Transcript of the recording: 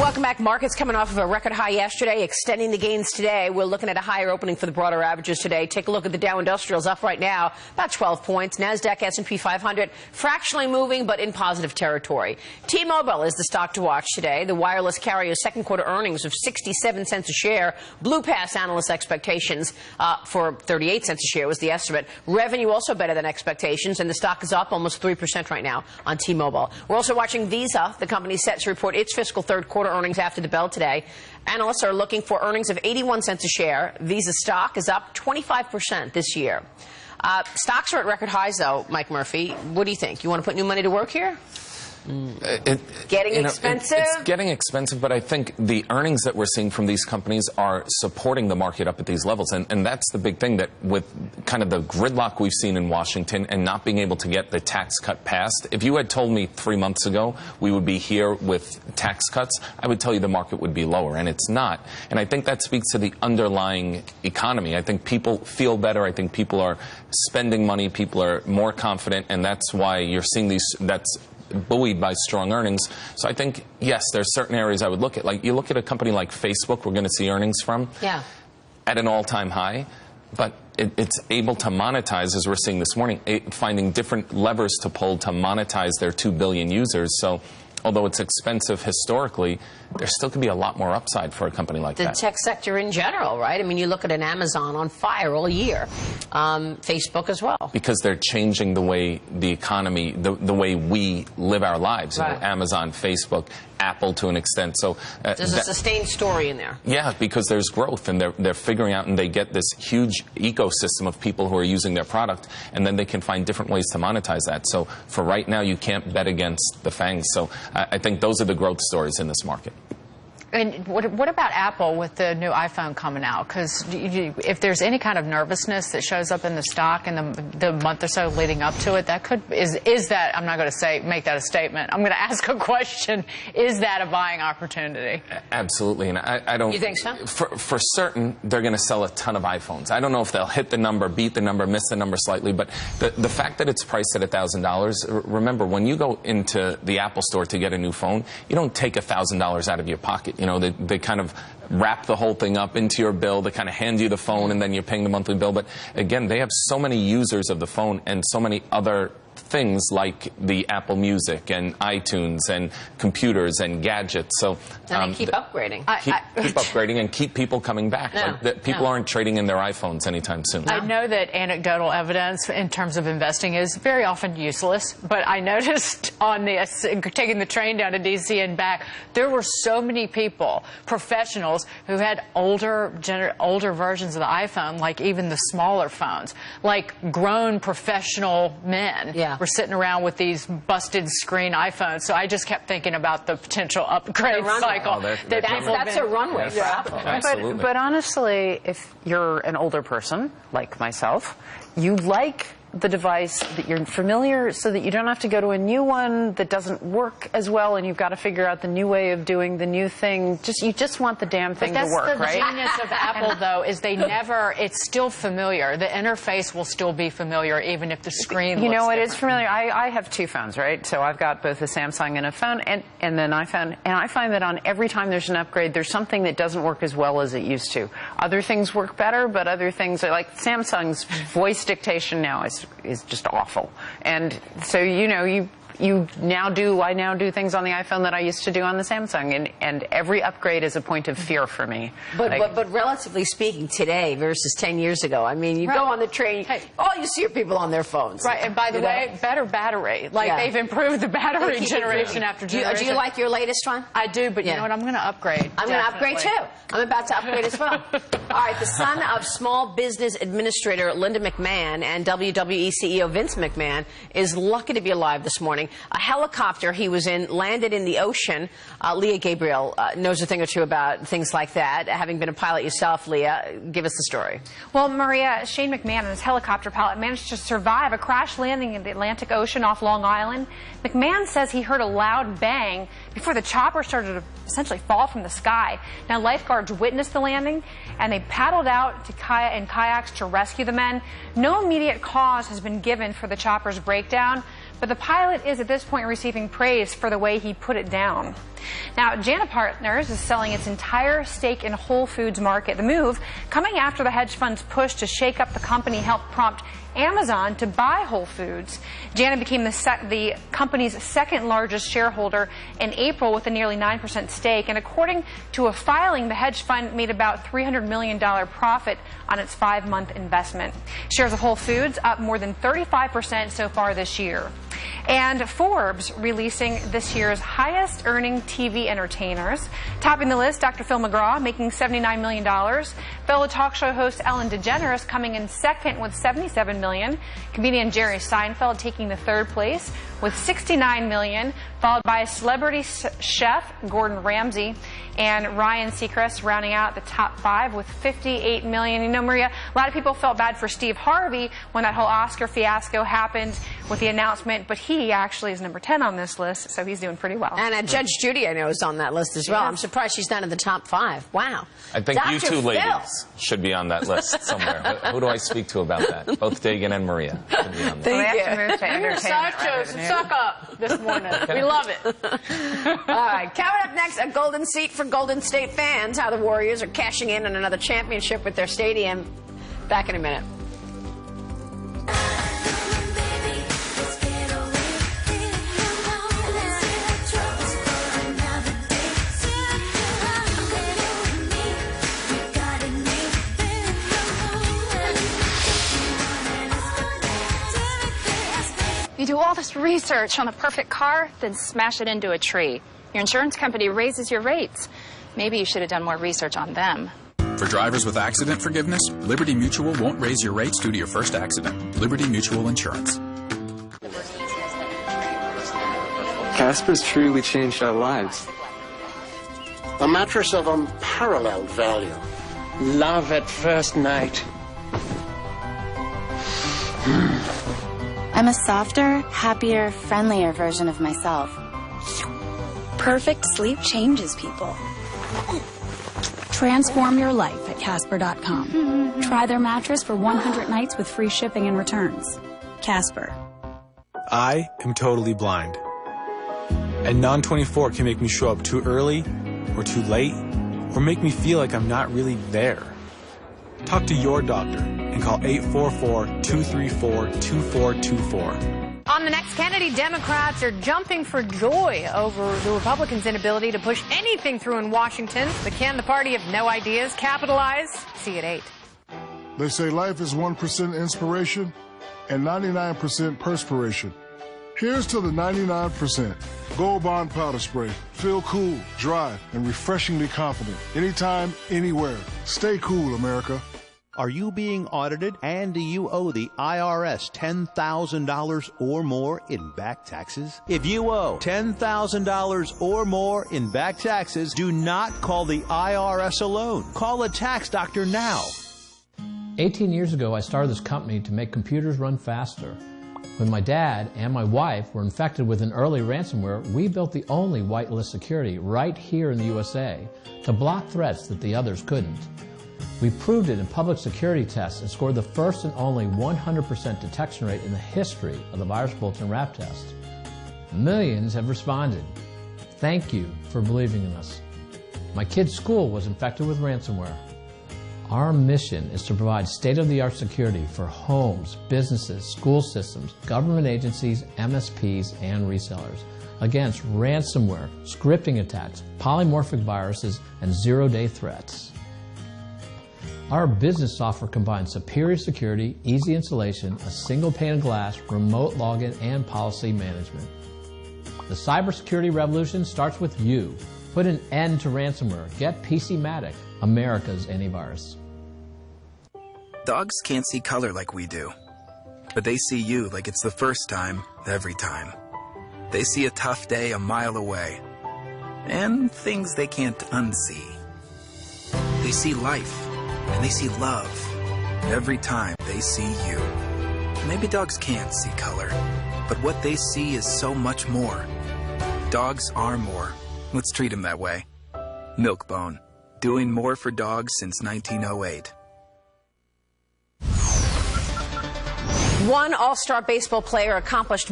Welcome back. Markets coming off of a record high yesterday, extending the gains today. We're looking at a higher opening for the broader averages today. Take a look at the Dow Industrials, up right now about 12 points. NASDAQ, S&P 500 fractionally moving but in positive territory. T-Mobile is the stock to watch today. The wireless carrier's second quarter earnings of 67 cents a share blew past analyst expectations for 38 cents a share was the estimate. Revenue also better than expectations, and the stock is up almost 3% right now on T-Mobile. We're also watching Visa. The company is set to report its fiscal third quarter earnings after the bell today. Analysts are looking for earnings of 81 cents a share. Visa stock is up 25% this year. Stocks are at record highs, though, Mike Murphy. What do you think? You want to put new money to work here? Getting expensive? It's getting expensive, but I think the earnings that we're seeing from these companies are supporting the market up at these levels. And that's the big thing, that with kind of the gridlock we've seen in Washington and not being able to get the tax cut passed, if you had told me 3 months ago we would be here with tax cuts, I would tell you the market would be lower, and it's not. And I think that speaks to the underlying economy. I think people feel better. I think people are spending money. People are more confident, and that's why you're seeing these, that's buoyed by strong earnings. So I think, yes, there's certain areas I would look at. Like, you look at a company like Facebook, we're going to see earnings from at an all-time high, but it's able to monetize, as we're seeing this morning, finding different levers to pull to monetize their 2 billion users. So although it's expensive historically, there still could be a lot more upside for a company like that. The tech sector in general, right? I mean, you look at an Amazon on fire all year. Facebook as well. Because they're changing the way the economy, the way we live our lives. Right. You know, Amazon, Facebook, Apple to an extent. So there's a sustained story in there. Yeah, because there's growth, and they're figuring out, and they get this huge ecosystem of people who are using their product, and then they can find different ways to monetize that. So for right now, you can't bet against the FANGs. So I think those are the growth stories in this market. And what about Apple with the new iPhone coming out? Because if there's any kind of nervousness that shows up in the stock in the month or so leading up to it, that could is that, I'm not going to make that a statement. I'm going to ask a question. Is that a buying opportunity? Absolutely, and I don't. You think so? For certain, they're going to sell a ton of iPhones. I don't know if they'll hit the number, beat the number, miss the number slightly, but the fact that it's priced at $1,000. Remember, when you go into the Apple store to get a new phone, you don't take $1,000 out of your pocket. You know, they kind of wrap the whole thing up into your bill. They kind of hand you the phone, and then you're paying the monthly bill. But again, they have so many users of the phone and so many other things like the Apple Music and iTunes and computers and gadgets. So and they keep upgrading. Keep upgrading and keep people coming back. Yeah. Like, people aren't trading in their iPhones anytime soon. I know that anecdotal evidence in terms of investing is very often useless, but I noticed on taking the train down to D.C. and back, there were so many people, professionals, who had older versions of the iPhone, like even the smaller phones, like grown professional men. Yeah. Were sitting around with these busted screen iPhones. So I just kept thinking about the potential upgrade cycle. That's a runway for Apple. Absolutely. But honestly, if you're an older person, like myself, you like the device that you're familiar, so that you don't have to go to a new one that doesn't work as well, and you've got to figure out the new way of doing the new thing. You just want the damn thing to work, right? The genius of Apple, though, is it's still familiar. The interface will still be familiar, even if the screen looks different. It is familiar. I have two phones, right? So I've got both a Samsung and a phone, and an iPhone. And I find that on every time there's an upgrade, there's something that doesn't work as well as it used to. Other things work better, but other things are like Samsung's voice dictation now is just awful. And so, I now do things on the iPhone that I used to do on the Samsung, and every upgrade is a point of fear for me. But relatively speaking, today versus 10 years ago, I mean, you go on the train, all you see are people on their phones. Right, and by the way, better battery. They've improved the battery generation after generation. Do you like your latest one? I do, but you know what? I'm going to upgrade. I'm going to upgrade too. I'm about to upgrade as well. All right, the son of small business administrator Linda McMahon and WWE CEO Vince McMahon is lucky to be alive this morning. A helicopter he was in landed in the ocean. Leah Gabriel knows a thing or two about things like that. Having been a pilot yourself, Leah, give us the story. Well, Maria, Shane McMahon and his helicopter pilot managed to survive a crash landing in the Atlantic Ocean off Long Island. McMahon says he heard a loud bang before the chopper started to essentially fall from the sky. Now, lifeguards witnessed the landing, and they paddled out in kayaks to rescue the men. No immediate cause has been given for the chopper's breakdown, but the pilot is at this point receiving praise for the way he put it down. Now, JANA Partners is selling its entire stake in Whole Foods Market. The move coming after the hedge fund's push to shake up the company helped prompt Amazon to buy Whole Foods. JANA became the company's second largest shareholder in April with a nearly 9% stake. And according to a filing, the hedge fund made about $300 million profit on its 5-month investment. Shares of Whole Foods up more than 35% so far this year. And Forbes releasing this year's highest earning TV entertainers. Topping the list, Dr. Phil McGraw making $79 million. Fellow talk show host Ellen DeGeneres coming in second with $77 million. Comedian Jerry Seinfeld taking the third place with $69 million, followed by celebrity chef Gordon Ramsay and Ryan Seacrest rounding out the top 5 with $58 million. You know, Maria, a lot of people felt bad for Steve Harvey when that whole Oscar fiasco happened with the announcement, but he actually is number 10 on this list, so he's doing pretty well. And Judge Judy, I know, is on that list as well. I'm surprised she's not in the top 5. Wow. I think Dr. you two Phil. ladies should be on that list somewhere. Who do I speak to about that? Both Dagan and Maria should be on there. We have to move to entertainment. Suck up this morning. We love it. All right, coming up next, a golden seat for Golden State fans. How the Warriors are cashing in on another championship with their stadium. Back in a minute. You do all this research on the perfect car, then smash it into a tree. Your insurance company raises your rates. Maybe you should have done more research on them. For drivers with accident forgiveness, Liberty Mutual won't raise your rates due to your first accident. Liberty Mutual Insurance. Casper's truly changed our lives. A mattress of unparalleled value. Love at first night. I'm a softer, happier, friendlier version of myself. Perfect sleep changes people. Transform your life at Casper.com. Try their mattress for 100 nights with free shipping and returns. Casper. I am totally blind. And Non-24 can make me show up too early or too late or make me feel like I'm not really there. Talk to your doctor and call 844-234-2424. On the next Kennedy, Democrats are jumping for joy over the Republicans' inability to push anything through in Washington. But can the party of no ideas capitalize? See at 8. They say life is 1% inspiration and 99% perspiration. Here's to the 99%. Gold Bond Powder Spray. Feel cool, dry, and refreshingly confident. Anytime, anywhere. Stay cool, America. Are you being audited and do you owe the IRS $10,000 or more in back taxes? If you owe $10,000 or more in back taxes, do not call the IRS alone. Call a tax doctor now. 18 years ago, I started this company to make computers run faster. When my dad and my wife were infected with an early ransomware, we built the only whitelist security right here in the USA to block threats that the others couldn't. We proved it in public security tests and scored the first and only 100% detection rate in the history of the Virus Bulletin RAP test. Millions have responded. Thank you for believing in us. My kid's school was infected with ransomware. Our mission is to provide state-of-the-art security for homes, businesses, school systems, government agencies, MSPs, and resellers against ransomware, scripting attacks, polymorphic viruses, and zero-day threats. Our business software combines superior security, easy installation, a single pane of glass, remote login, and policy management. The cybersecurity revolution starts with you. Put an end to ransomware. Get PCmatic, America's antivirus. Dogs can't see color like we do, but they see you like it's the first time, every time. They see a tough day a mile away, and things they can't unsee. They see life, and they see love, every time they see you. Maybe dogs can't see color, but what they see is so much more. Dogs are more. Let's treat them that way. Milkbone, doing more for dogs since 1908. One all-star baseball player accomplished